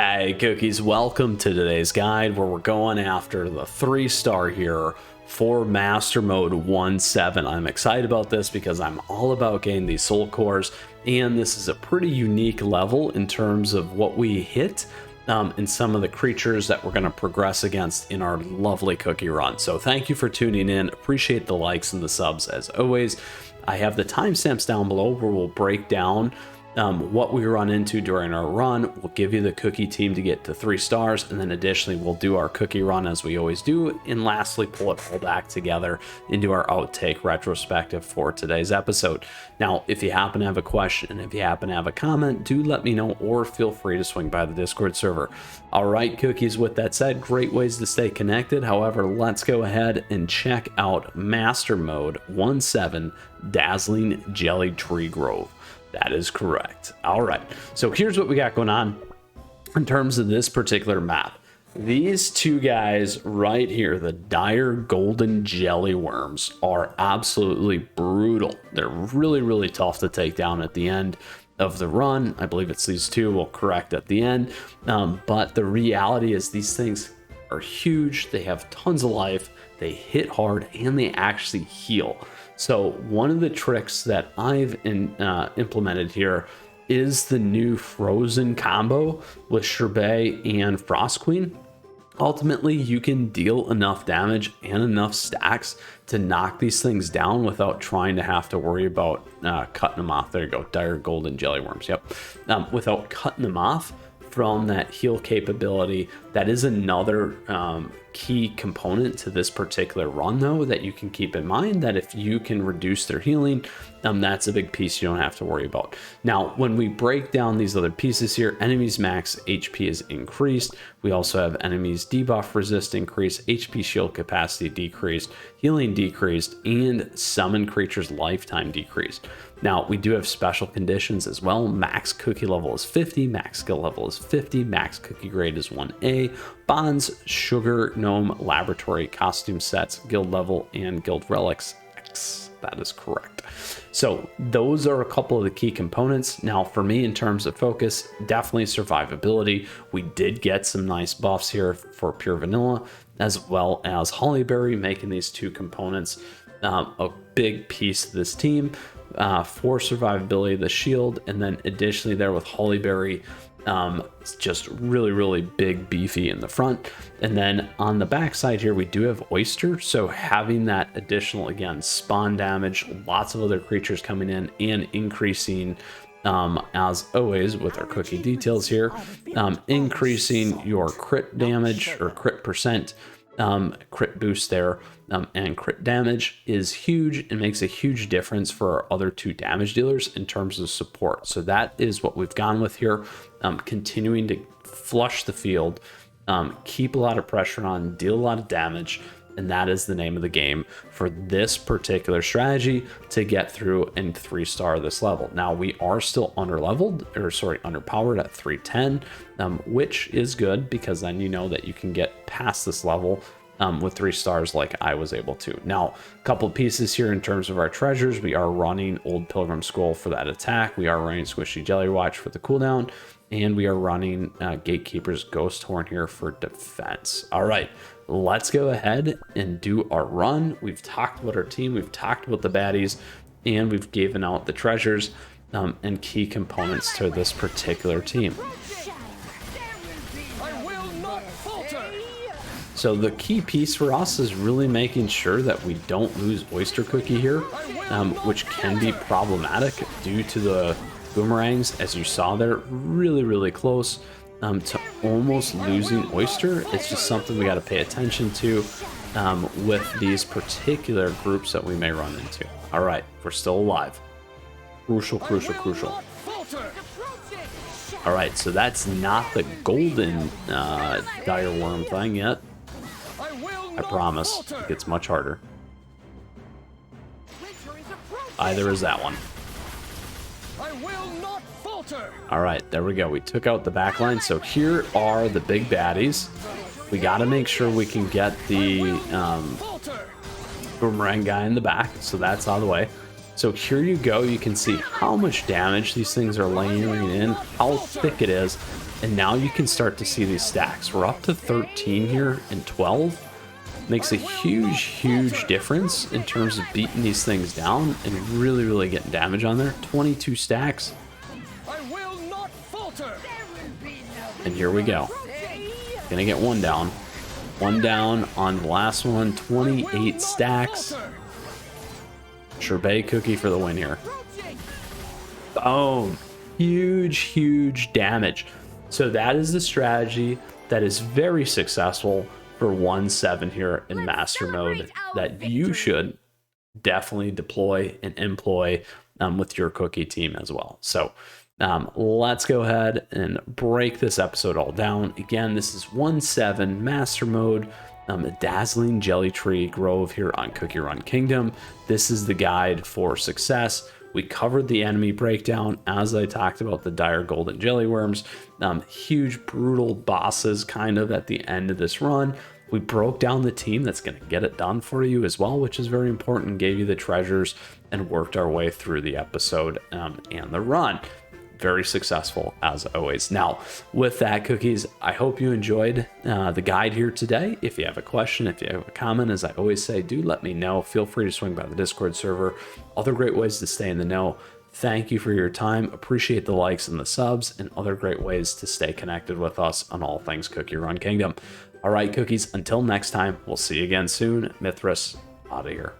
Hey cookies, welcome to today's guide where we're going after the 3-star here for Master Mode 1.7. I'm excited about this because I'm all about getting these soul cores, and this is a pretty unique level in terms of what we hit and some of the creatures that we're going to progress against in our lovely cookie run. So thank you for tuning in. Appreciate the likes and the subs as always. I have the timestamps down below where we'll break down what we run into during our run. We'll give you the cookie team to get to 3 stars, and then additionally we'll do our cookie run as we always do, and lastly pull it all back together into our outtake retrospective for today's episode. Now if you happen to have a question, if you happen to have a comment, do let me know, or feel free to swing by the Discord server. All right cookies, with that said, great ways to stay connected. However, let's go ahead and check out Master Mode 1.7 Dazzling Jelly Tree Grove. That is correct. All right, so here's what we got going on in terms of this particular map. These two guys right here, the dire golden jelly worms, are absolutely brutal. They're really tough to take down at the end of the run. I believe it's these two, we'll correct at the end, but the reality is these things are huge. They have tons of life, they hit hard, and they actually heal. So one of the tricks that I've implemented here is the new frozen combo with Sherbet and Frost Queen. Ultimately, you can deal enough damage and enough stacks to knock these things down without trying to have to worry about cutting them off. There you go, dire golden jelly worms. Yep, without cutting them off from that heal capability. That is another key component to this particular run though that you can keep in mind, that if you can reduce their healing, that's a big piece you don't have to worry about. Now when we break down these other pieces here, enemies max HP is increased. We also have enemies debuff resist increased, HP shield capacity decreased, healing decreased, and summon creatures lifetime decreased. Now we do have special conditions as well. Max cookie level is 50, max skill level is 50, max cookie grade is 1A, bonds, sugar gnome, laboratory, costume sets, guild level, and guild relics X. That is correct. So those are a couple of the key components. Now for me, in terms of focus, definitely survivability. We did get some nice buffs here for pure vanilla, as well as Hollyberry, making these two components a big piece of this team. For survivability, the shield, and then additionally there with Hollyberry, it's just really big, beefy in the front. And then on the back side here we do have Oyster, so having that additional, again, spawn damage, lots of other creatures coming in, and increasing as always with our cookie details here, increasing your crit damage or crit percent, crit boost there, and crit damage is huge and makes a huge difference for our other two damage dealers in terms of support. So that is what we've gone with here, continuing to flush the field, keep a lot of pressure on, deal a lot of damage, and that is the name of the game for this particular strategy to get through and 3-star this level. Now we are still underpowered at 310, which is good because then you know that you can get past this level with 3 stars like I was able to. Now, a couple of pieces here in terms of our treasures. We are running Old Pilgrim Scroll for that attack. We are running Squishy Jelly Watch for the cooldown, and we are running Gatekeeper's Ghost Horn here for defense. All right, let's go ahead and do our run. We've talked about our team, we've talked about the baddies, and we've given out the treasures and key components to this particular team. So the key piece for us is really making sure that we don't lose Oyster Cookie here, which can be problematic due to the boomerangs, as you saw there, really close to almost losing Oyster. It's just something we got to pay attention to with these particular groups that we may run into. All right, we're still alive. Crucial. All right, so that's not the golden dire worm thing yet. I promise, it gets much harder. Either is that one. All right, there we go. We took out the back line. So here are the big baddies. We got to make sure we can get the boomerang guy in the back. So that's out of the way. So here you go. You can see how much damage these things are laying in, how thick it is. And now you can start to see these stacks. We're up to 13 here and 12. Makes a huge difference in terms of beating these things down and really getting damage on there. 22 stacks. And here we go. Gonna get one down. One down on the last one. 28 stacks. Sherbet Cookie for the win here. Boom. Huge damage. So that is the strategy that is very successful for 1-7 here in Master Mode that you should definitely deploy and employ with your Cookie team as well. So let's go ahead and break this episode all down. Again, this is 1-7 Master Mode, the Dazzling Jelly Tree Grove here on CookieRun Kingdom. This is the guide for success. We covered the enemy breakdown as I talked about the dire golden jelly worms. Huge brutal bosses kind of at the end of this run. We broke down the team that's going to get it done for you as well, which is very important. Gave you the treasures and worked our way through the episode and the run. Very successful as always. Now, with that, Cookies, I hope you enjoyed the guide here today. If you have a question, if you have a comment, as I always say, do let me know. Feel free to swing by the Discord server. Other great ways to stay in the know. Thank you for your time. Appreciate the likes and the subs and other great ways to stay connected with us on all things CookieRun Kingdom. All right, Cookies, until next time, we'll see you again soon. Mythras, out of here.